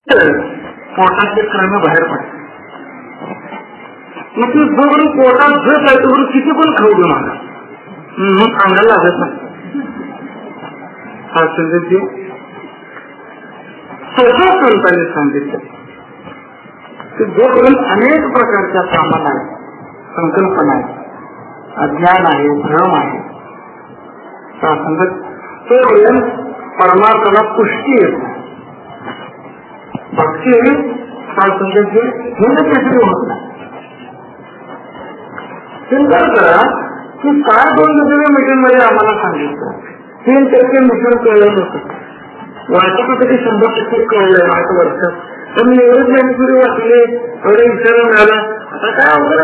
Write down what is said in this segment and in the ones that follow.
पोटातले क्रम बाहेर पडतात. मग ती जोपर्यंत पोटात झट आहे तोपर्यंत किती पण खाऊ दे मला मग अंगाला लागत नाही. स्वतः संतांनी सांगितलं की जोपर्यंत अनेक प्रकारच्या कामाला आहेत, संकल्पना आहे, अज्ञान आहे, भ्रम आहे, तोपर्यंत परमार्थाला पुष्टी येत नाही. भक्ती संगत हे होत नाही. चिंता करा की काय 2 मीटिंग मध्ये आम्हाला सांगितलं 3% मिश्रण कळलं नव्हतं. वाटत होतं की 100% कळलंय 8 वर्षात. तर मी एवढे ज्ञानपुरी वाचले, एवढे विचार मिळाला, आता काय अवघड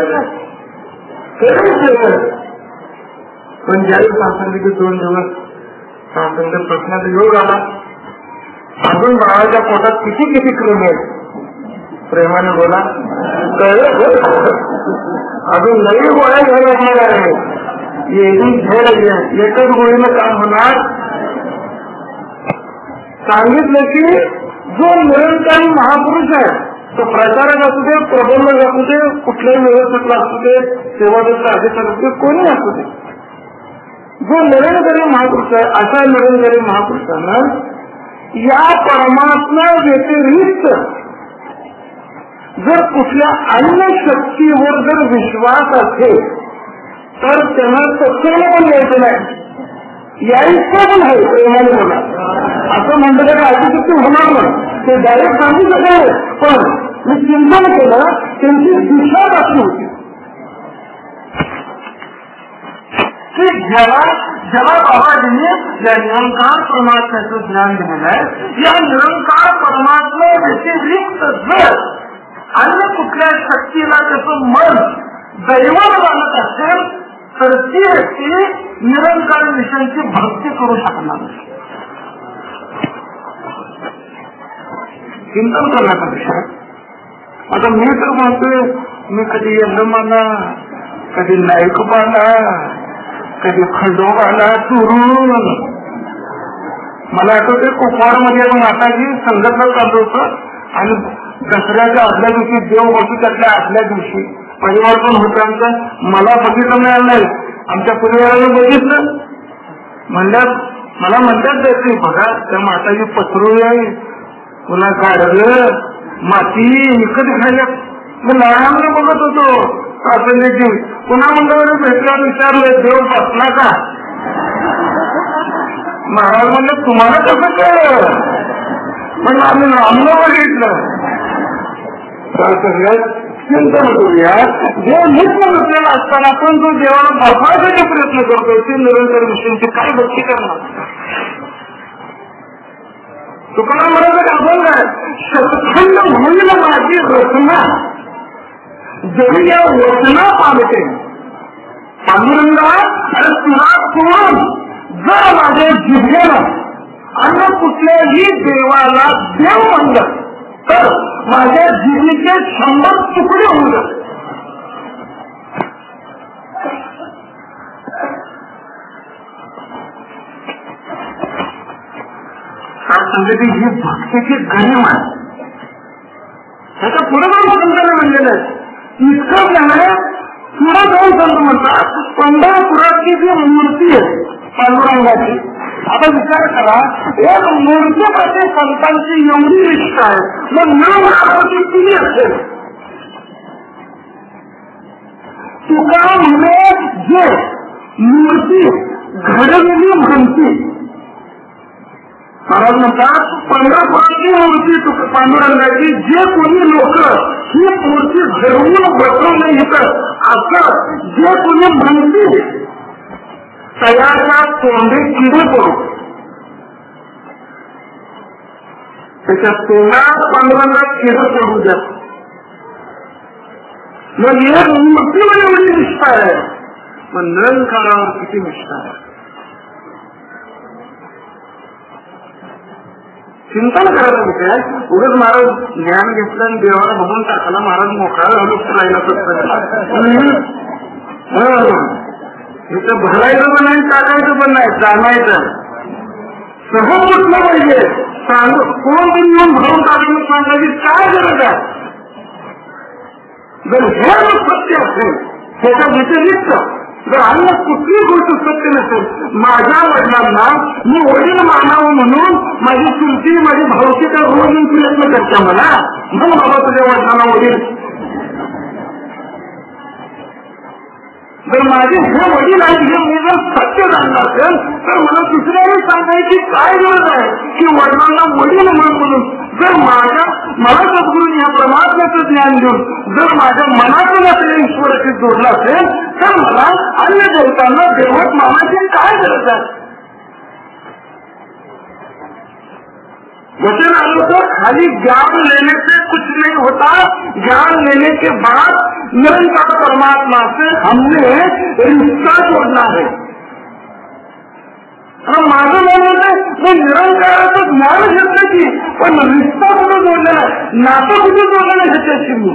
पण ज्यावेळी सांगितलं की 2 दिवस सांगितलं प्रश्नाचा योग आला. अजून बाळाच्या पोटात किती क्रम आहेत प्रेमाने बोला. अजून नवी गोळ्या घ्यायला लागणार आहे. एकच गोळीनं काम होणार. सांगितलं की जो निरंकारी महापुरुष आहे तो प्रचारक असू दे, प्रबंधक असू दे, कुठल्याही व्यवस्थेतला असू दे, सेवादत्ता अधिकारी असू दे, कोणी असू दे, जो निरंकारी महापुरुष आहे अशा निरंकारी महापुरुषानं या परमात्मा व्यतिरिक्त जर कुठल्या अन्य शक्तीवर जर विश्वास असेल तर त्यांना सत्तेला पण यायचं नाही, यायचं पण आहे प्रेमाने बोला. असं म्हणलं की अतिशक्ती होणार नाही ते डायरेक्ट सांगू शकाल. पण मी चिंतन केलं त्यांची दिशा अशी होती की ज्याला बाबाजींनी या निरंकार परमात्म्याचं ज्ञान दिलेलं आहे, या निरंकार परमात्मा व्यतिरिक्त जर अन्य कुठल्या शक्तीला त्याचं मन दैवत मानत असेल तर ती व्यक्ती निरंकार विषयांची भक्ती करू शकणार नाही. चिंतन करण्याचा विषय. आता मी तर म्हणतोय मी कधी यंदमाला, कधी नायकबाला, कधी खंडोबाला चुरून. मला आठवते कुपवाडमध्ये माताजी संघटना चालू होतं आणि दसऱ्याच्या आदल्या दिवशी देव बसू त्यातल्या आदल्या दिवशी परिवार पण होता आमचा. मला बघितलं मिळालं नाही, आमच्या परिवारानं बघितलं. मला म्हणतात जायचं बघा त्या माताजी पसरू आहे, पुन्हा काढलं माती विकत खायला. मी लहान बघत होतो जी. पुन्हा मंगळवारी भेटल्यावर विचारलं देव बसला का. महाराज म्हणलं तुम्हाला कसं कळलं. म्हणलं आम्ही रामनं बघितलं. चिंतन करूया देव नित्य नसलेला असताना पण तो देवाला बघण्यासाठी प्रयत्न करतोय ते निरंतर विषयांची काय भक्ती करणार. तुकाराम महाराज अभंग आहे, शतखंड होईल माझी रचना जरी या वचना पालते पांडुरंगा. आणि तुला कोण जर माझ्या जिभेनं अन्य कुठल्याही देवाला देव म्हणलं तर माझ्या जिभेचे 100 तुकडे होऊ जाते. संगती ही भक्तीची गणिम आहे. त्याच्या पुढे जाऊन संतांना म्हणलेलं आहे. इतकं नाही पुढे जाऊन संत म्हणतात पंढरपुरातली जी मूर्ती आहे पांडुरंगाची. आता विचार करा एक मूर्तीप्रती संतांची एवढी निष्ठा आहे, मग निरंकाराची किती असेल. तुका म्हणे जे मूर्ती घडलेली म्हणती. महाराज म्हणतात पंढरपुरातली मूर्ती पांडुरंगाची जे कोणी लोक ही मूर्ती घडवून बसवून येतं असं जे कोणी म्हणते तयारच्या तोंडे किडे पडू. त्याच्या तोंडात पांडुरंगात किडे पडू द्या. मग एक मूर्तीवर एवढी निष्ठा आहे, पण निरंकारावर किती निष्ठा आहे. चिंतन करायला विषय. उगाच महाराज ज्ञान घेतलं आणि देवाला बघून टाकला महाराज मोकळा झालो राहिला. इथं भरायचं पण नाही, टाकायचं पण नाही, जाणायचं सहज उठलं पाहिजे. कोण तरी येऊन भरून टाकून सांगायचं काय गरज आहे? जर हे सत्य असेल, त्याच्या व्यतिरिक्त जर अन्य कुठली गोष्ट सत्य नसेल, माझ्या वडिलांना मी वडील मानावं म्हणून माझी चुलती माझी भावकी तर रोज प्रयत्न करता मला, मग बाबा तुझ्या वडिलांना वडील. जर माझे हे वडील आहेत हे मी जर सत्य जाणलं असेल तर मला दुसऱ्याने सांगायची काय गरज आहे की वडिलांना वडील म्हणून. जर मला सद्गुरूंनी ह्या परमात्म्याचं ज्ञान देऊन जर माझ्या मनातून असलेल्या ईश्वराशी जोडलं असेल तर मला अन्य देवतांना देवत मानाची काय गरज आहे? वचन आलं होतं खाली ज्ञान लेने से कुछ नहीं होता, ज्ञान लेने के बाद निरंतर परमात्मा से हमने रिश्ता जोड़ना है. माझं म्हणणं मी निरंकाराचं ज्ञान घेतलं की पण रिश्ता कुठं जोडलेला आहे, नातं कुठं जोडलेलं ह्याच्याशी मी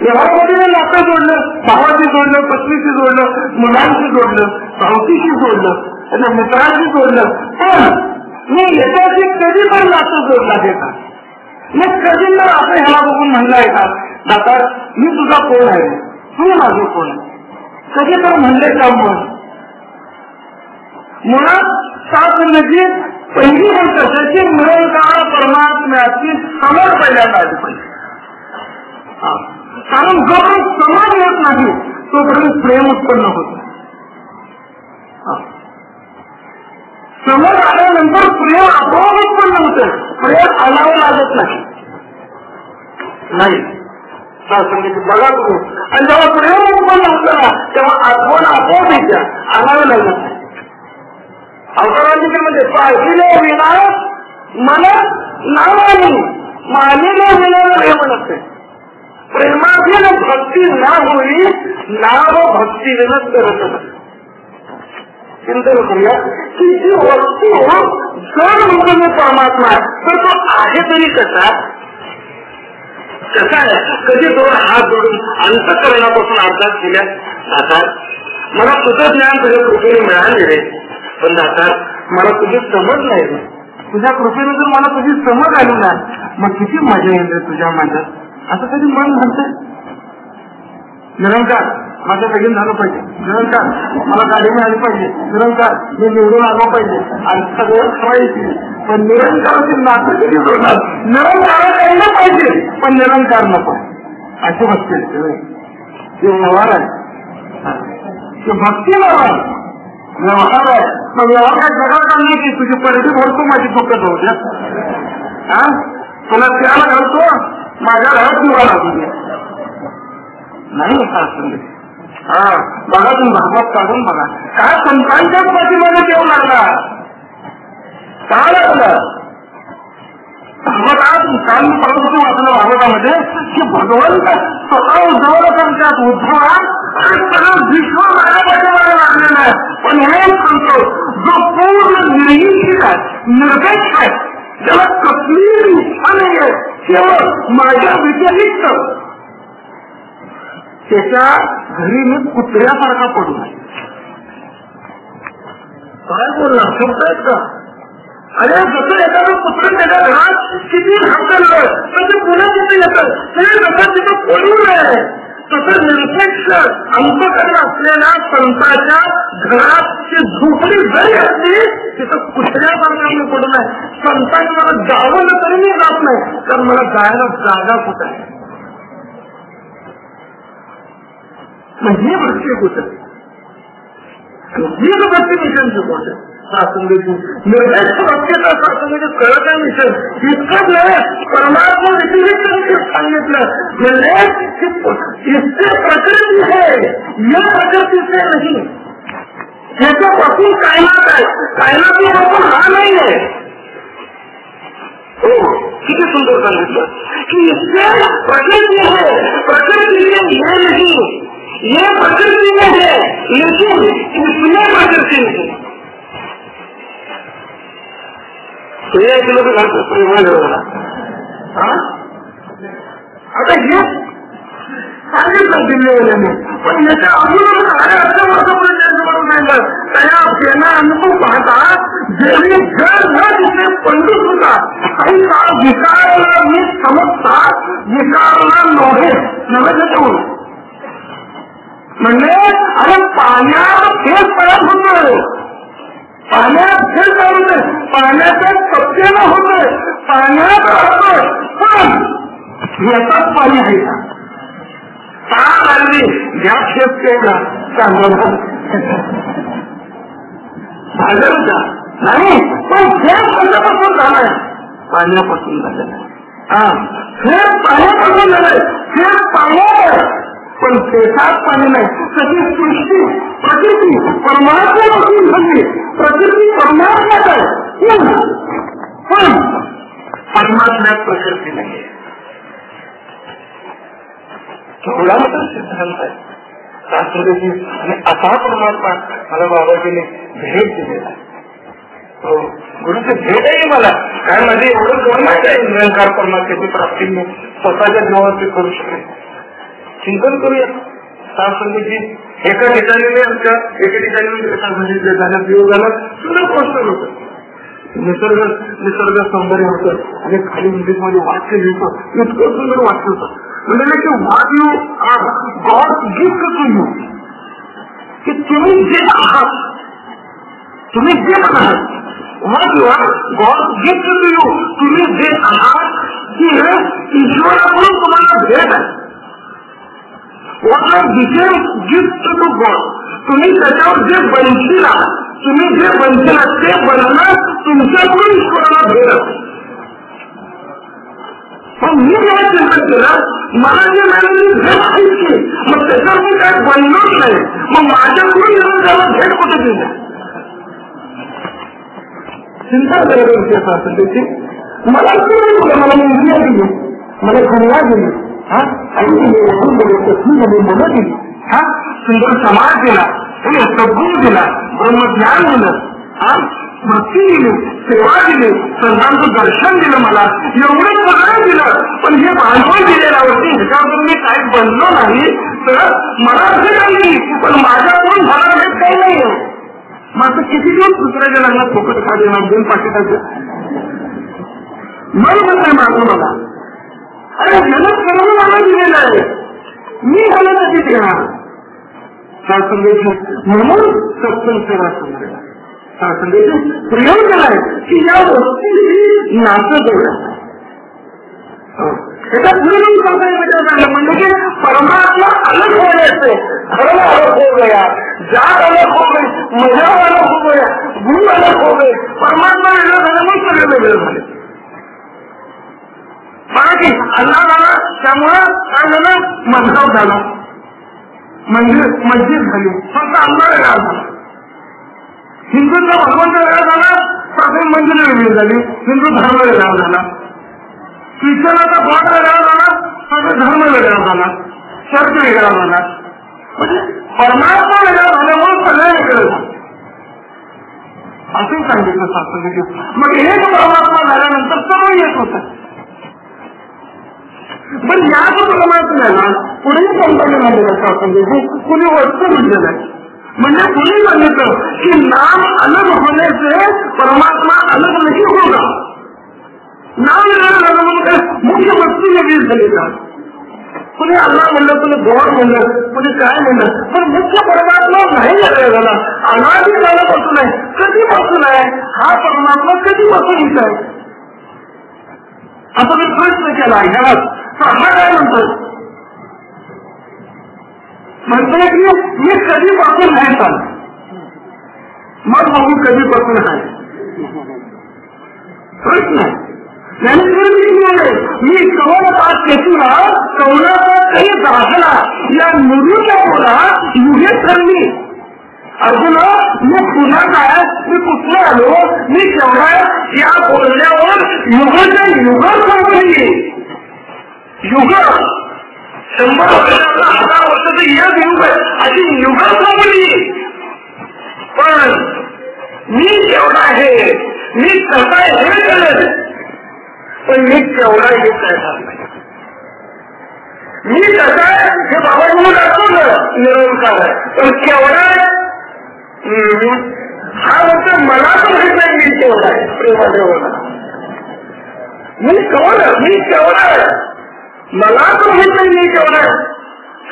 व्यवहारामध्ये नातं जोडलं, भावाशी जोडलं, पत्नीशी जोडलं, मुलांशी जोडलं, भावकीशी जोडलं, मित्रांशी जोडलं, पण मी याच्याशी कधी पण नातं जोडला देता. मग कधी तर आपण ह्याला बघून म्हणलाय का दादा मी तुझा कोण आहे, तू माझं कोण आहे, कधी तर म्हणले का? मग मुळात शास्त्रची पहिली गोष्ट त्याची निरंकार परमात्म्याची समज पहिल्यांदा आली पाहिजे. कारण जोपर्यंत समज येत नाही तोपर्यंत प्रेम उत्पन्न होत. समज आल्यानंतर प्रेम आपोआप उत्पन्न होते, प्रेम आणावं लागत नाही. बघा तुम्ही, आणि जेव्हा प्रेम उत्पन्न होतं ना तेव्हा आठवण आपोआप येत्या, आणावं लागत नाही. अवतरांमध्ये पाहिजे विना मला नावानी मानेले विना प्रेम नसते. प्रेमाधीन भक्ती ना होई नाव भक्ती विनच करत नसते. चिंतन करूया की जी वस्तू जर म्हणजे परमात्मा तर तो आहे तरी कसा आहे. कधी दोन हात जोडून अंतःकरणापासून अभ्यास केल्या जातात. मला तुझं ज्ञान तुझ्या कृपेने मिळाले रे, पण जातात मला तुझी समज नाही रे. तुझ्या कृपेने जर मला तुझी समज आली ना मग किती मजा येईल रे तुझ्या माझ्यात, असं कधी मन म्हणते. निरंकार माझं लगीन झालं पाहिजे, निरंकार मला गाडी मिळाली पाहिजे, निरंकार मी निवडून आलो पाहिजे आणि सगळं खवायची. पण निरंकाराची नातं कधी जोडणार? निरंकार यायला पाहिजे पण निरंकार नको अशी भक्ती ते व्यवहार आहे, ते भक्ती व्यवहार आहे. मग व्यवहार काय जगात आणली की तुझी परिधी भरतो माझी फक्त होऊ द्या, तुला त्याला घालतो माझ्या घरात निवाला होऊ नाही. बघा तुम्ही भागवत काढून बघा काय संतांच्याच पाठीमध्ये देऊ लागला, काय लागलं भागवत. आज काल मी परत वाचलं भागवतामध्ये की भगवंत स्वतः उद्धवला सांगतात उद्धवा सगळं विश्व माझ्या पाठीमध्ये लागलेलं आहे. पण हे सांगतो जो पूर्ण निर्हित आहे, निर्देश आहे, ज्याला कसलीही इच्छा नाही आहे, केवळ माझ्या व्यतिरिक्त त्याच्या घरी मी कुत्र्यासारखा पडू नये. काय बोलणार शब्द आहेत का? अरे जसं एखादं कुत्र त्याच्या घरात किती हाकललं तर ते पुन्हा तिथे येतं, ते जसं तिथं पडू नये तसं निरपेक्ष अंतकरण असलेल्या संतांच्या घरात ती झोपडी जरी असली तिथं कुत्र्यासारखा मी पडू नये. संतांनी मला जावं तरी मी जात नाही, तर मला जायला जागा कुठं आहे. ही भक्ती होत ही भक्ती मिशनची गोष्ट शासनाची निर्देश भक्तीचा शासनाचे कळत मिशन इतकंच नाही. परमात्मा व्यतिरिक्त सांगितलं म्हणजे इससे प्रकृती है या प्रकृती से नाही, ह्याच्यापासून कायनात आहे, कायनातीपासून हा नाही आहे. हो किती सुंदर सांगितलं की इससे प्रकृती है, प्रकृती ये नहीं, ये प्रकृति में है लेकिन इसमें प्रकृति नहीं. तो ये किलो के घर से प्रेम होगा. आता हे सांगितलं दिल्लीवाल्याने, पण याच्या अजून असं वर्षापर्यंत त्यांच्याकडून सांगितलं त्या त्यांना अनुभव पाहता जेवढी घर न तिथे पंडू सुद्धा विकारला नव्हे नव्हे ठेवून म्हणजे अरे पाण्यात फेस तयार होतोय, पाण्यात फेस तयार होते, पाण्याच्या कप्प्यानं होतोय, पाण्यात राहतोय, पण याचाच पाणी आहे का? का लागली गॅस शेत केला चांगला झालं का नाही, पण फेस कशापासून झालाय? पाण्यापासून झालेला. हा फेस पाण्यापासून झालाय, फेस पाण्यावर, पण पेशात पाणी नाही. सगळी सृष्टी प्रकृती परमात्म्यापासून झाली, प्रकृती परमात्म्यात आहे, पण परमात्म्यात प्रकृती नाही. केवढा मोठा सिद्धांत आहे शास्त्रज्ञ. आणि असा परमात्मा मला बाबाजीने भेट दिलेला आहे. हो, गुरुची भेट आहे मला. काय माझे एवढं कोण माहिती आहे निरंकार परमात्म्याची प्राप्ती मी स्वतःच्या जीवावरती करू शकेल. चिंतन करूया शास्त्रज्ञची. एका ठिकाणी आमच्या एका ठिकाणी झाला वियोग झाला, सुंदर पोस्टर होतं, निसर्ग सौंदर्य होतं आणि खाली इंग्लिशमध्ये वाक्य लिहितो, इतकं सुंदर वाक्य होतं. म्हणजे की what you are God gift to you, की तुम्ही जे आहात, तुम्ही जे पण आहात, what you are God gift to you, तुम्ही जे आहात की ईश्वराकडून तुम्हाला भेट आहे. What are became gift to God, तुम्ही त्याच्यावर जे बनशील आहात, तुम्ही जे बनशील ते बनणं तुमच्याकडून ईश्वराला भेट आहे. पण मी जेव्हा चिंतन केलं, मला जे मिळालेली भेट आहे, मग त्याच्यावर मी काय बनलोच नाही, मग माझ्याकडून येऊन त्याला भेट कुठे दिली? चिंता करायची असं त्याची. मला मला इंजिनियर दिली, मला खंडा दिली, हा मुलं दिली, हा सुंदर समाज दिला, सद्गुण दिला, ब्रह्मज्ञान दिलं, हा भक्ती दिली, सेवा दिली, संतांचं दर्शन दिलं, मला एवढं सगळं दिलं. पण हे भांडवल दिलेल्यावरती ह्याच्यावरून मी काही बनलो नाही, तर मला असं काही, पण माझ्याकडून झाला भेट काही नाही. माझं किती दिवस दुसऱ्याच्या लग्नात फोकट खा देणार, दोन पाकिटाचं मन म्हणताय माझं मला. अरे जलद करून मला दिलेलं आहे, मी ह्याला कधी देणार? म्हणून सत्संग सेवा सुंदर प्रयोग आहे की या वस्तूची नातं जोडलं. त्याचा पूर्ण सांगता येईल म्हणजे की परमात्मा अलग हो जायचे, धर्म अलग हो गया, जात अलग हो गई, मजा अलग हो गया, गुरु अलग हो गए, परमात्मा वेगळं झालं, मग सगळे वेगळे झाले. बघा की अल्लाह झाला, त्यामुळं काय झालं, मजहब झाला, मस्जिद झाली, फक्त अल्लाह वेगळा झाला. हिंदूंचा भगवंत वेगळा झाला, प्राथमिक मंदिर वेगळी झाली, हिंदू धर्म वेगळा झाला. ख्रिश्चनाचा गॉड वेगळा झाला, सगळं धर्म वेगळा झाला, चर्च वेगळा झाला. म्हणजे परमात्मा वेगळा झाल्यामुळे सगळं वेगळं झालं असंही सांगितलं शास्त्रज्ञ. मग एक परमात्मा झाल्यानंतर सर्व येत होतं. पण याच परमात्म्याला पुढे कंपनी म्हणलेलं शास्त्रज्ञ, कुणी वस्तू म्हणलेलं आहे. म्हणजे कुणी सांगितलं की नाम अलग होने से परमात्मा अलग नहीं होगा. नाम वेगळं झालं म्हणून काय मुख्य वस्तू वेगळी झाली का? कुणी अल्लाह म्हणलं, कुणी गॉड म्हणलं, कुणी काय म्हणलं, पण मुख्य परमात्मा नाही वेगळा झाला. अनादी झाल्यापासून आहे, कधीपासून आहे हा परमात्मा, कधीपासून येत आहे असं मी प्रश्न केला. ह्याला हा काय म्हणतो, म्हणतोय की मी कधीपासून आहे चाल, मग बघू कधीपासून आहे. प्रश्न आहे. मी कौन पास केतुला कौनाचा काही दाखला या मुलीच्या बोला युगे ठरली. अर्जुन मी पुन्हा काय, मी कुठे आलो, मी केवढा या बोलण्यावर युगाच्या युग संपली. युग 100 वर्षाचा 1000 वर्षाचं एक युग आहे, अशी युग संपली. पण मी केवढा आहे, मी कसा हे कळत, पण मी केवढा हे काय झालं, मी कसा आहे हे बाबा म्हणून दाखवलं निरंकार आहे, पण केवढा हा म्हणतो मला तर माहित नाही मी केवढा आहे. प्रेमादेवाला मी केवढा आहे, मला तर माहित नाही केवढं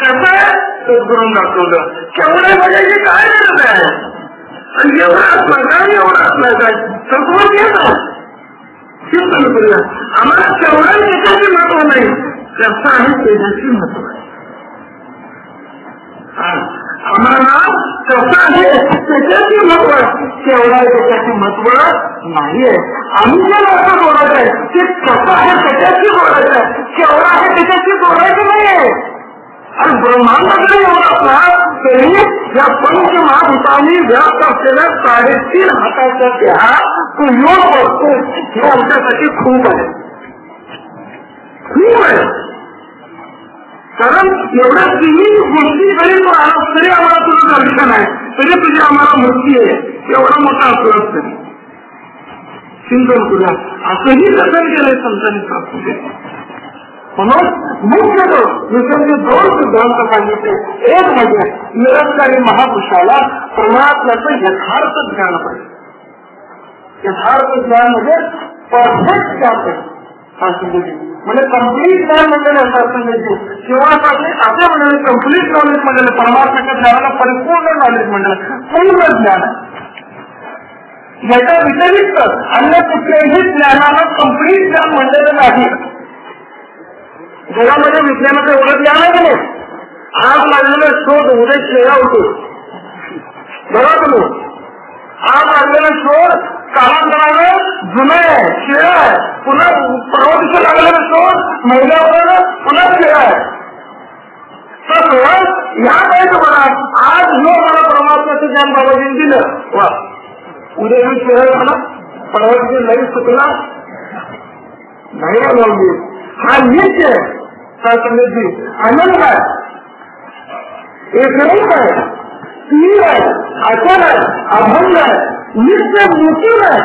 कसं आहे सद्गुरून दाखवलं. केवढं बघायची काय गरज आहे. आणि एवढं असलं काय एवढं असलं काय सद्गुण येत चिंतन करूया. आम्हाला केवढं त्याच्याची महत्व नाही कसं आहे त्याच्याची महत्व आहे. आम्हाला कसं आहे त्याच्याची महत्व केवढं आहे त्याच्याची महत्व नाहीये. आम्ही जे असं बोलायचं आहे ते कसं आहे त्याच्याशी बोलायचं आहे. केवढं आहे त्याच्याशी बोलायचं नाहीये. आणि ब्रह्मांडाकडे एवढा असला तरी या पंचमहाभूतांनी व्याप्त असलेल्या 3.5 हाताचा देहा तो योग बघतो हे आमच्यासाठी खूप आहे. खूप आहे. कारण एवढ्या 3 गोष्टी जरी तो आला तरी आम्हाला तुझं दर्शन आहे तरी तुझी आम्हाला मुक्ती आहे. एवढा मोठा असला तरी चिंतन करूया. असंही दर्शन केलंय संतांनी प्राप्त. म्हणून मुख्य विषयाचे 2 सिद्धांत सांगितले. एक म्हणजे निरंकारी महापुरुषाला परमात्म्याचं यथार्थ ज्ञान पाहिजे. यथार्थ ज्ञान म्हणजे परफेक्ट ज्ञान पाहिजे. म्हणजे कम्प्लीट ज्ञान म्हणजे असं किंवा असे म्हणजे कम्प्लीट नॉलेज म्हणजे परमात्म्याच्या ज्ञानाला परिपूर्ण नॉलेज म्हणजे पूर्ण ज्ञान याच्या व्यतिरिक्त अन्य कुठल्याही ज्ञानाला कम्प्लीट ज्ञान म्हणलेलं नाही. जगामध्ये विज्ञानाचं एवढं ज्ञान आहे की नाही. आज लागलेला शोध उद्या शेळा होतो. बघा तुम्ही आज लागलेला शोध कालांतराने जुना आहे शेळा आहे. पुन्हा परवा दिवशी लागलेला शोध महिन्यावर पुन्हा शेळा आहे. तर या काय बघा आज जो मला परमात्म्याचं ज्ञान बाबाजीने दिलं वा उद्या मी शेळा झाला परवा दिवशी लई चुकला नाही लावली. हा नित्य आहे. आनंद आहे एकरूप आहे स्थिर आहे अचल आहे अभंग आहे नित्य नूतन आहे.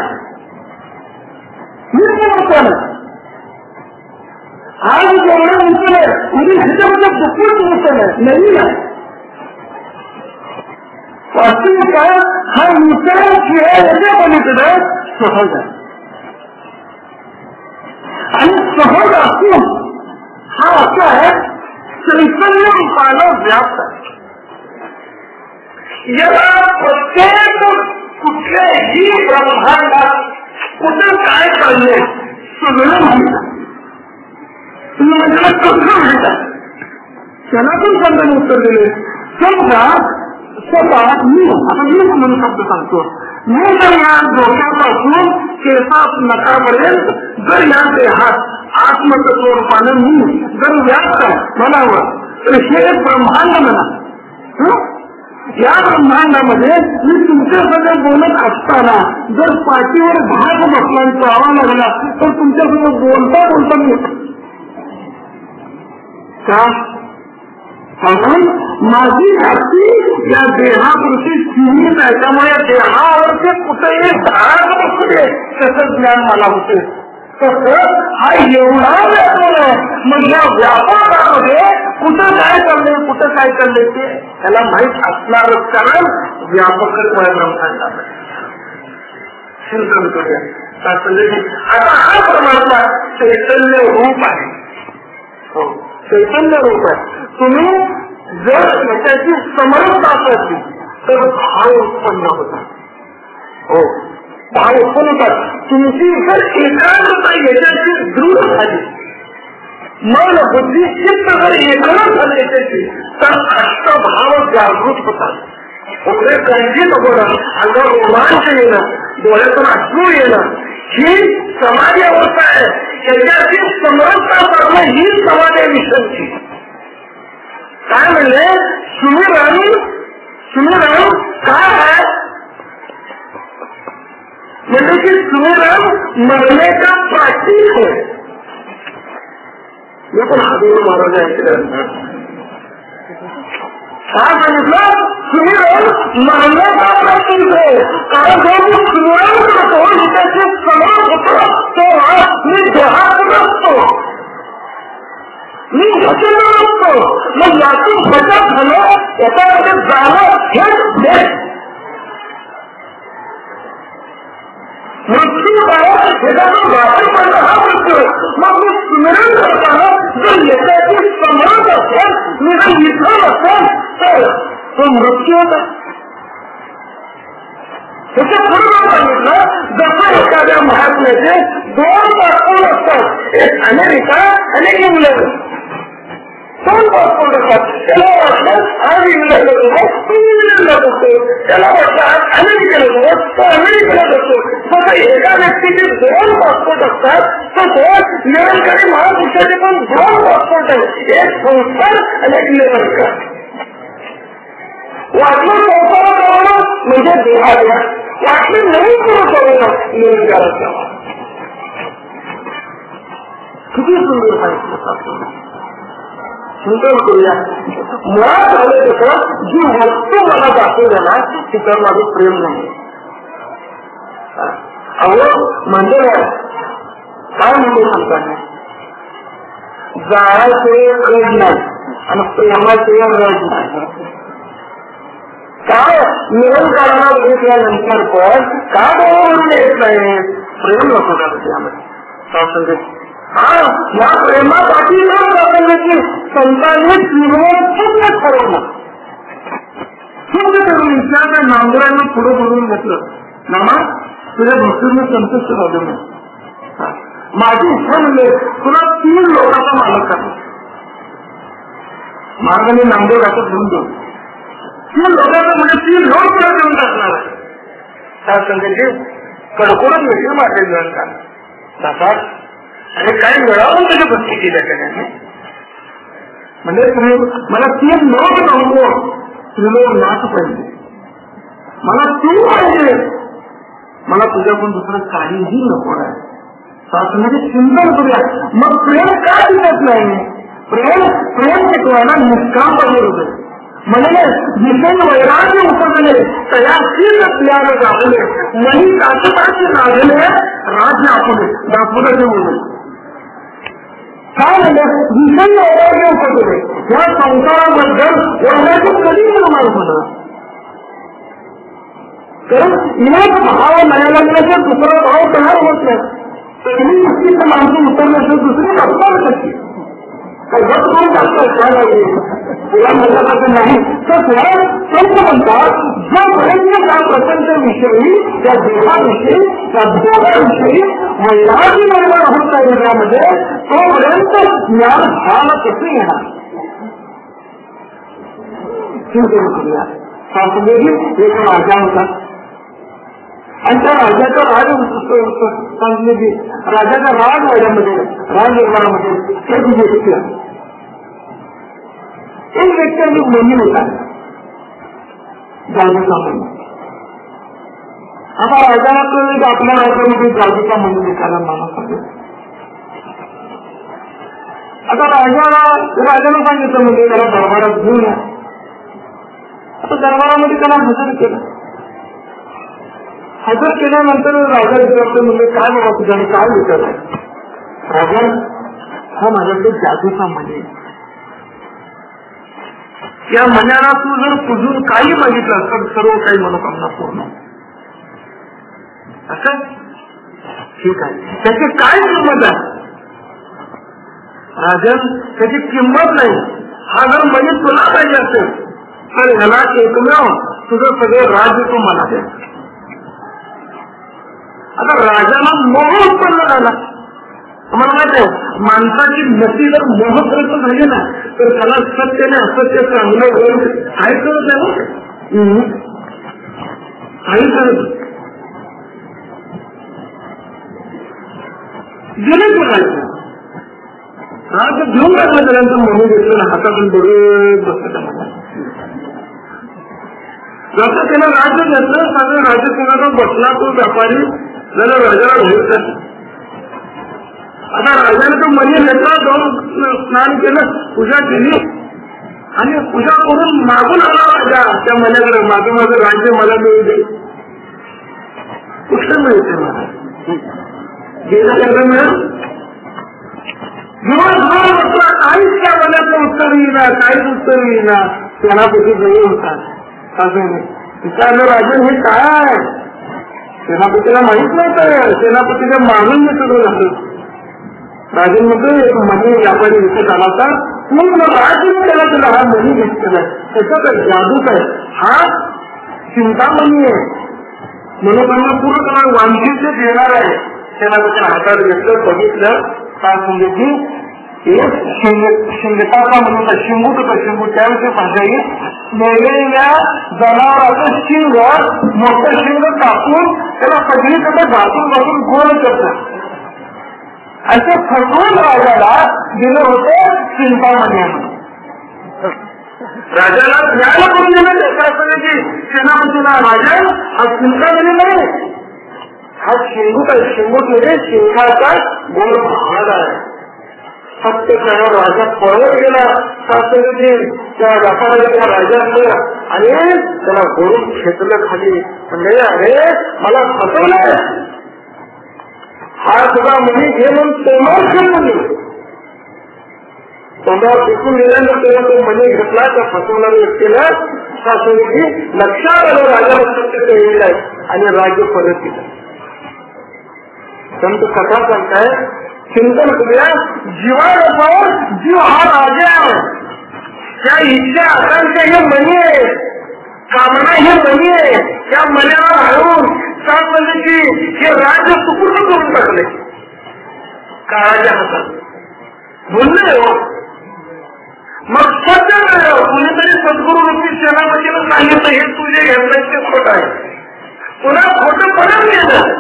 नित्य नूतन आज जेवढं नूतन आहे उद्या ह्याच्यामध्ये दुःखच नूतन आहे नवीन आहे. वास्तविक हा नूतन खेळ याच्या पलीकडे सहज आहे. आणि सहज असून हा असा आहे चैतन्य रूपाला व्याप्त आहे. याला प्रत्येक कुठल्याही ब्रह्मांडात कुठं काय चाललंय सगळं माहित आहे. तुम्ही म्हणजे कसं माहित आहे त्याला पण संतांनी उत्तर दिले. समजा स्वतः मी आता मी म्हणून शब्द सांगतो. मी जर या डोक्यापासून केसात नकापर्यंत जर या देहात आत्मतत्व रूपानं मी जर व्याप्त आहे म्हणावं तर हे ब्रह्मांड म्हणा. या ब्रह्मांडामध्ये मी तुमच्या सगळं बोलत असताना जर पाठीवर भाग बसला चावा लागला तर तुमच्यासोबत बोलता बोलता मी का कारण माझी व्याप्ती या देहापुरती सीमित आहे. त्यामुळे देहावरती कुठेही धाड बसू दे तसं ज्ञान मला होते. तसं हा एवढा व्यापक आहे. मग या व्यापकामध्ये कुठं काय चाललंय कुठं काय चाललंय ते त्याला माहीत असणारच. कारण व्यापकत्व आहे ब्रह्मांडामध्ये. चिंतन करूया. आता हा परमात्मा चैतन्य रूप आहे. हो चैतन्य रूप आहे. तुम्ही जर त्याची समर्थता असली तर भाव उत्पन्न होतात. हो भाव उत्पन्न होतात. तुमची जर एकाग्रता याच्याची दृढ झाली मन बुद्धी चित्त जर एकाग्र झाले याच्याची तर अष्टभाव जागृत होतात. उघडे कंठीत होणं अंगावर रोमांच येणं डोळ्यातून अश्रू येणं ही समाधी अवस्था आहे. त्याच्याची समर्थता करणं ही समाधी विषयची. काय म्हणले सुमिरन काय आहे म्हणजे की सुमिरन मरणे का प्राचीन है. मी पण हादूर महाराज ऐकलं काय सांगितलं सुमिरन मरणे का प्राचीन है. कारण जो सुमिरन करतो त्याची समोर होतो तो मी देहात नसतो मी घटना नसतो. मग यातून बचत झालं याच्यामध्ये जाणं हेच मृत्यू काय ह्याच्यातून वापर करणं हा मृत्यू. मग मी स्मरण करताना जर याच्या दोन पासपोर्ट असतात, एक अमेरिका आणि एक इंग्लंड. दोन पासपोर्ट असतात. त्याला वाटलं आज इंग्लंडला जातो, तो इंग्लंडला जातो. त्याला वाटलं आज अमेरिकेला जातो, तो अमेरिकेला जातो. तसं एका व्यक्तीचे दोन पासपोर्ट असतात, तसं निरंकारी महापुरुषाचे पण दोन पासपोर्ट आहेत, एक संस्कार आणि एक निरंकार. वाटलं संसारात जावं म्हणजे देहात या, वाटलं नवीन करत जावं निरंकारात जावं. किती सुंदर सांगितलं. चिंतन करूया. मुळात झालं तसं जी वस्तू मला दाखवल्या ना तिच्यावर माझं प्रेम नाही. अहो म्हणजे काय म्हणजे सांगताना जाळाचे रज नाही आणि प्रेमाचे रज नाही. काय निरंकाराला बघितल्यानंतर पण का डोळ्यावरून येत नाही? प्रेम नको का त्यामध्ये? या प्रेमासाठी न प्रसंगाची संतांनी पूर्ण ठरवलं. पूर्ण ठरवून त्या नांगरांना पुढे बोलून घेतलं. नामा तुझ्या भक्तीने संतुष्ट झालो नाही. माझी इच्छा म्हणजे तुला 3 लोकांचा मालक आहे. मार्गाने नांदेड घाटत घेऊन देऊ. 3 लोकांचं म्हणजे 3 लोक तुला देऊन टाकणार आहे. त्या संघाची कडकडून वेगळी मारले जातात आणि काय मिळावं त्याची भक्ती केल्या त्याने. म्हणजे मला 3 लोक नको, त्रिलोक नाथ पाहिजे. मला तू पाहिजे, मला तुझ्याकडून दुसरं काहीही नको आहे. म्हणजे चिंतन करूया. मग प्रेम का दिसत नाही? प्रेम शिकवायला निष्काम पाहिजे होते. म्हणजे विषय वैराग्य उपजले तयाशील ज्ञान दाखवले, मनी काचकाची लागले राज्य आपले दाखवलं ते बोलले. काय म्हणजे विषय वैराग्य उपजले या संसाराबद्दल वैराग्य कधी निर्माण होतं? कारण एक भाव मिळायला गेल्याचं दुसरा भाव तयार होत नाही. पहिली व्यक्तीचं माणसं उतरल्याचं दुसरी असणार कशी तुला म्हणण्याचं नाही. तर संत म्हणतात जोपर्यंत त्या प्रसंगाविषयी, त्या देहाविषयी, त्या भोगाविषयी वैराग्य निर्माण होत आहे त्यामध्ये, तोपर्यंत ज्ञान झालं कसं येणार? एक राजा होता आणि त्या राजाचा सांगितले राजाच्या राजवाड्यामध्ये राजदरबारामध्ये एक व्यक्ती आहे. एक व्यक्ती आणि मनी होता जागेचा मनी. आता राजाला कळलं आपल्या राज्यामध्ये जागेचा मनी विकायला माणूस आहे. आता राजाला सांगितलं म्हणजे त्याला दरबारात घेऊन या. आता दरबारामध्ये त्याला हजर केलं. हजर केल्यानंतर राजा विचारतो म्हणजे काय बाबा तुझ्याने काय विचार आहे? राजा हा माझ्याकडे जादूचा मनी, या मन्याला तू जर पुजून काही मागितलं तर सर्व काही मनोकामना पूर्ण. असं ठीक आहे. त्याची काय किंमत आहे? राजन त्याची किंमत नाही. हा जर मनी तुला पाहिजे असेल तर ह्याला एकमेव तुझं सगळं राज्य तू मला द्या. आता राजाला मोह उत्पन्न झाला. तुम्हाला माहित आहे माणसाची नशी जर मोहग्रस्त झाली ना तर त्याला सत्याने असत्य चांगलं होईल काही करत नाही. काही करत गेले करायचं. राज्य घेऊन टाकलं त्यानंतर मोह घेतलं ना हातातून बरोबर बसत जसं त्याला राज्य घेतलं सगळं राजकारणात बसला तो व्यापारी जरा राजाला भेटतात. आता राजाने तो मनी घेतला, जाऊन स्नान केलं, पूजा केली आणि पूजा करून मागून आला राजा त्या मन्याकडे. माझं राज्य मला मिळू दे. कुठलं मिळते मला गेलं त्याला मिळेल. दिवसभर म्हटला काहीच त्या मन्याचं उत्तर येईना, काहीच उत्तर येईना. सेनापती जवळ होता. विचारलं राजन हे काय? सेनापतीला माहित नव्हतं. सेनापतीला मागून मी सुरू झालं. राजन म्हणतो एक मनी व्यापारी विकत आला होता, पूर्ण राज्य त्याला तुला हा मनी घेतलेला आहे. त्याच्यात जादूच आहे. हा चिंतामणी आहे. मनोकामना पूर्ण करायला वांछित देणार आहे. सेनापतीने हातात घेतलं, बघितलं, काय सांगितली, एक शिंगटाचा म्हणून शिंगूट होता, शिंगूट त्यावेळेस भाषा येईल, वेगवेगळ्या जनावराचं शिंग, मोठं शिंग कापून त्याला सगळीकडे घासून घासून गोळ करतात. असं फसवून राजाला दिलं होतं चिंतामणी. राजाला ज्ञान करून दिलं त्याच्यासाठी सेनापतीला, राजा हा चिंतामणी नाही, हा शिंगूट आहे. शिंगूट म्हणजे शिंगाचा गोळ भाग आहे. फक्त त्याला राजा पळत गेला शास्त्रजी त्या व्यापाराच्या राजाचं आणि त्याला गोळून खेचलं खाली. म्हणजे अरे मला फसवलंय, हा तुझा मुली घे म्हणून तोंडावर खेळून तोंडावर फेकून गेल्यानंतर तेव्हा तो मनी घेतला त्या फसवणाऱ्या व्यक्तीला. शास्त्रजी लक्षात आलं राजाला सत्य कळलेलं आहे आणि राज्य परत दिलं. संत कथा सांगताय, चिंतन करूया, जीवावर जीव हा राजा आहे. त्या इच्छा आकांक्षा हे मनी आहे, कामना हे मनी आहे. त्या मनाला घालून काय म्हणले की हे राज्य सुपूर्द करून टाकले काळाच्या हातात. बोलले हो मग सत्य कुणीतरी सद्गुरू रूपी सेनापतीला सांगितलं हे तुझे घेतलं खोट आहे. पुन्हा खोटं पडत गेलं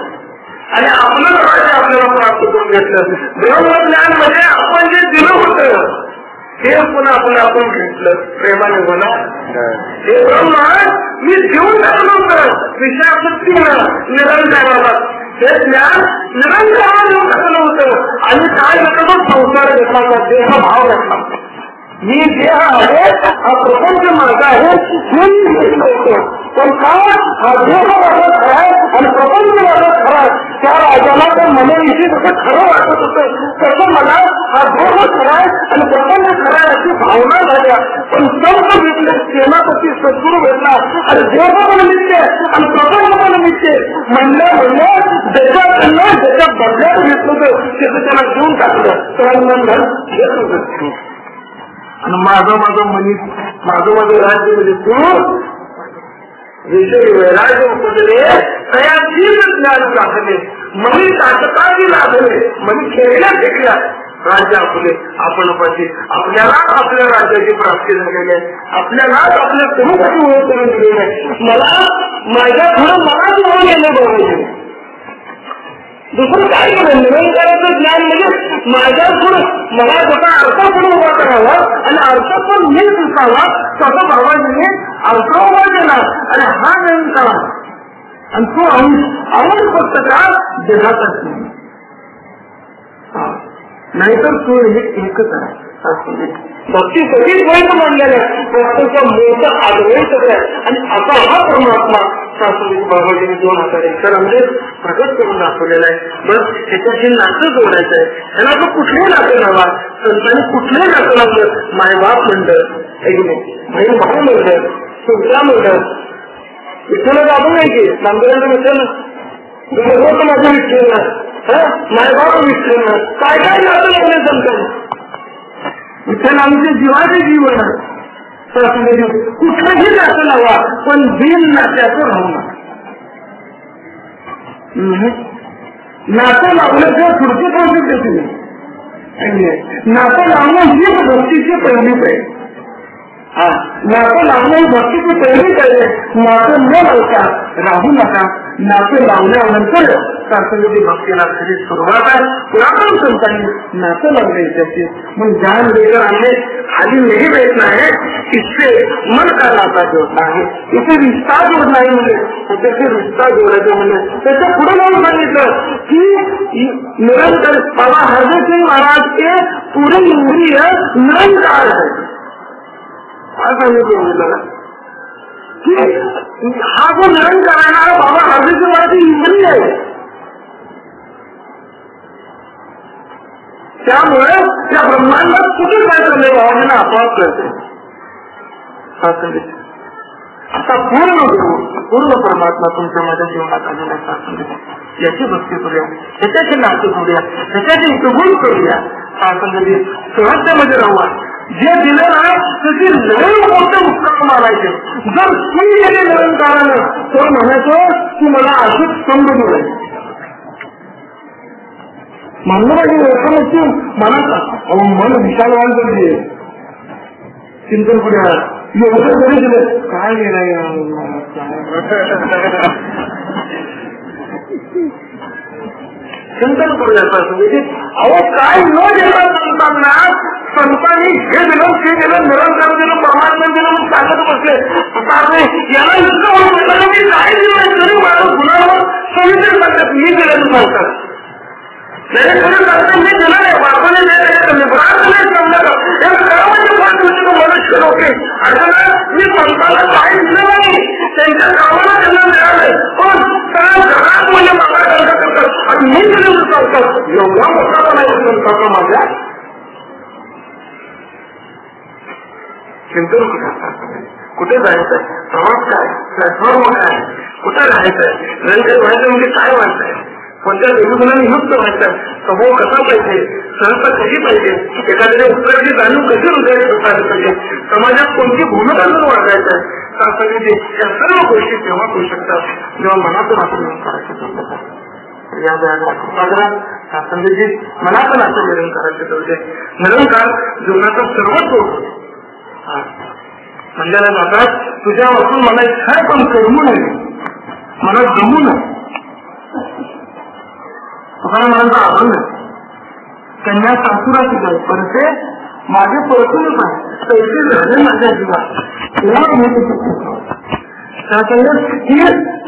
आणि आपलं राज्य आपल्याला प्राप्त करून घेतलं. ब्रह्मज्ञान म्हणजे आपण जे दिलं होतं ते पुन्हा आपण घेतलं प्रेमाने. म्हणा हे ब्रह्म मी देऊन टाकलं होतं विषयासक्तीनं निरंकाराला, हे ज्ञान निरंकाराला देऊन टाकलं होतं आणि काय घेतलं तो संसार घेतला, देह भाव घेतला. मी देह आहे, हा प्रपंच माझा आहे हे मी घेतलं होतं. पण काय हा देह माझा खरा आहे आणि प्रपंच माझा खरा आहे. त्या राजाला त्या मनाविषयी कसं खरं वाटत होतं तसं मला हा देह खरा आहे आणि प्रपंच खरा आहे अशी भावना झाल्या. पण संत भेटले, सेनापती सद्गुरू भेटला आणि देह पण मिळते आणि प्रपंच पण मिळते म्हणलं ज्याच्या बदल्यात घेतलं होतं त्याचं त्याला घेऊन टाकलं. तर घेत होतं आणि माझं मनी राज्य म्हणजे तू विषय वैराग्य उपजले तयाचीच ज्ञान लागले, मनी ताटकाही लागले, मनी खेळल्या फेकल्या राज्य आपले आपण पाहिजे. आपल्यालाच आपल्या राज्याची प्राप्ती झालेली आहे, आपल्यालाच आपल्या समूहाची ओळख करून दिलेली आहे. मला माझ्या थोडं मनाची ओळख गेले बघायचे, दुसरं काय केलं. निरंकाराचं ज्ञान म्हणजे माझ्या पुढं मला जसा अर्थ पुढे उभा करावा आणि अर्थ पण मी दिसावा तसं बाबाजीने अर्थ उभा केला आणि हा निरंकार आणि तो अंश फक्त का देहातच नाही, नाहीतर तो एकच आहे. भक्ती सगळीच द्वैत मानलेलं आहे, प्रत्येक मोठं अद्वैत आहे आणि असा हा परमात्मा शास्त्री बाबाजीने 2001 मध्ये प्रगट करून दाखवलेला आहे. बस त्याच्याशी नातं जोडायचं आहे. त्याला तो कुठलंही नातं लावा, संतांनी कुठलंही नातं लावलं, मायबाप मंडळ, बहीण भाऊ मंडळ, सुद्धा मंडळ, विठ्ठल बाबू नाही की नामदेवांचं विठ्ठल माझं विठ्ठल, मायबाप विठ्ठल, काय काय नातं लावले संतांनी. विठ्ठल आमचे जीवाचे जीवन आहे. कुठलंही नातं लावा पण बिन नात्याचं राहू नका. नातं लावलं तर पुढची कोणती देते नाही. नातं लावणं हीच भक्तीची पहिली पाहिजे. हा नातं लावणं ही भक्तीची पहिली पाहिजे. नातं न लावता राहू नका. नातं लावल्यानंतर शास्त्रविधी भक्तीला खरी सुरुवात आहे. पुरातन संतांनी नातं लावले त्याची मग ज्ञान लेकर आणले खाली नहीं बैठना है, इससे मन का नाता जोड़ना है, इसे रिश्ता जोड़ना है. म्हणजे त्याचे रिश्ता जोडायचं म्हणजे त्याच्या पुढे जाऊन सांगितलं की निरंतर बाबा हरदेव महाराज के पूरे इंद्रिय निरंकार है. काय सांगितलं की हा जो निरंकार आहे ना बाबा हरदेव महाराज इंद्रिय आहे. त्यामुळे त्या ब्रह्मांडात कुठे काय चाललंय बाबाजींना आपोआप कळते. आता पूर्ण परमात्मा तुमच्या माझ्या जीवनात आलेला आहे. याची भक्ती करूया, त्याच्याशी नातं करूया, त्याच्याशी उपभोग करूया. शासनाची सहजतेमध्ये राहूया. जे दिलं ना त्याची लय मोठं उत्तर मानायचे. जर तुम्ही गेले निरंकारानं तर म्हणायचो की मला अशीच स्तंभ मिळेल. मानलं पाहिजे लोकांची मनात मन विशाल व्हायला पाहिजे. चिंतन पुढे एवढं जरी दिलं काय नाही चिंतन करूया म्हणजे अहो काय न देणार संतांना संतांनी हे दिलं ते दिलं निरंतर दिलं परमात्मा दिलं मग सांगत बसले याला इतकं मी काय दिलं तरी माणूस गुणावर सविस्तर सांगतात मी दिलं सांगतात जेणेकरून सांगतात मी दिलं नाही बापाने मनुष्य लोके अडचण मी संतांना काय दिलं नाही त्यांच्या कामाला त्यांना मिळालंय पण सगळ्या घरात म्हणजे मागा करतात आणि मी दिलं सांगतात एवढा मोठा नाही संतांना माझ्या चिंतन कुठे जायचंय प्रवास काय प्लॅटफॉर्म काय कुठे राहायचंय नंतर व्हायचं म्हणजे काय व्हायचंय कोणत्या देवगुणाने युक्त व्हायचं स्वभाव कसा पाहिजे सहसा कशी पाहिजे एखाद्या उत्तराची जाणीव कशी हृदयाने बसायला पाहिजे समाजात कोणती भूमिका वागायचं आहे या सर्व गोष्टी तेव्हा होऊ शकतात जेव्हा मनातून आपण करायचे या कृपाग्रहात शास्त्रजी मनातून असं निरंकाराचे होते निरंकार जीवनाचा सर्वस्व म्हणजे जातात तुझ्या वाचून मला इच्छा पण करमू नये मला जमू नये तुम्हाला म्हणायचा आव्हान कन्या सासुराची जाईल पण ते माझे परतूनच आहे पैसे झाले माझ्या जीवात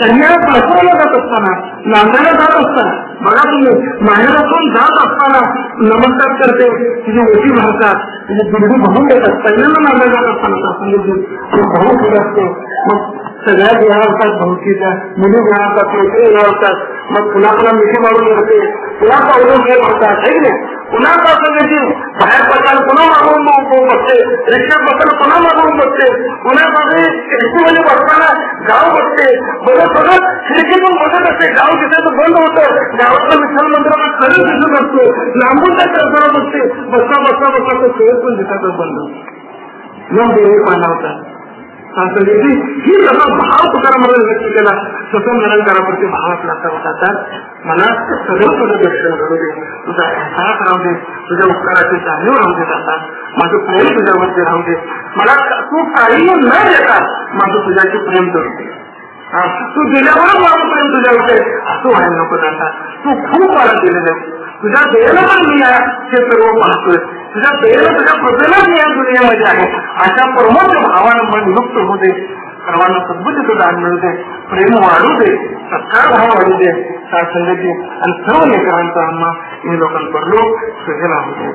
कन्या सासुराला जात असताना नांदायला जात असताना बघा तुम्ही माहेरातून जात असताना नमस्कार करते तिची ओटी भरतात तिची बिरडी भरून देतात पहिल्यांदा नांदायला जात असताना सांगितले भाऊ केला असतो मग सगळ्या देहावतात भाऊकीच्या मुली देहावतात मैत्री देहावतात मग पुन्हा पुन्हा मिठी मारून करते पुन्हा पावडून घेत होतात है की नाही पुन्हा पावसाची बाहेर पडताना पुन्हा मागून बसते रिक्षात बसताना पुन्हा मागून बसते पुन्हा मागे एसटीमध्ये बसताना गाव बसते बघत बघत खिडकीतून बघत असते गाव दिसायचं बंद होतं गावातल्या विठ्ठल मंदिराला खरंच दिसत असतो लांबून त्या चर्चा बसते बसता बसता बसता तो खेळ पण दिसायचं बंद मग देवी पाहणार होता ही जसा भाव तुकारामध्ये व्यक्त केला स्वतः निरंकारावरती भाव आपला करतात मला सगळं तुझं दर्शन करू दे तुझा एहसास राहू दे तुझ्या उपकाराची जाणीव राहू दे जातात माझं प्रेम तुझ्यावरती राहू दे मला तू काही न देता माझं तुझ्याशी प्रेम करू दे तू दिल्यावरच माझं प्रेम तुझ्यावर असं व्हायला नको जातात तू खूप मला दिलेलं आहे तुझ्या देयला पण मी आहे हे सर्व पाहतोय तुझ्या देयला तुझ्या कृपेलाच मी या दुनियामध्ये आहे अशा प्रमुख भावानं मन युक्त होऊ दे सर्वांना सद्बुद्धीचं दान मिळू दे प्रेम वाढू दे सत्कार भाव वाढू दे संगती आणि सर्व लेकरांचा आम्हा मी लोकांकडलो सुखेला होऊ दे.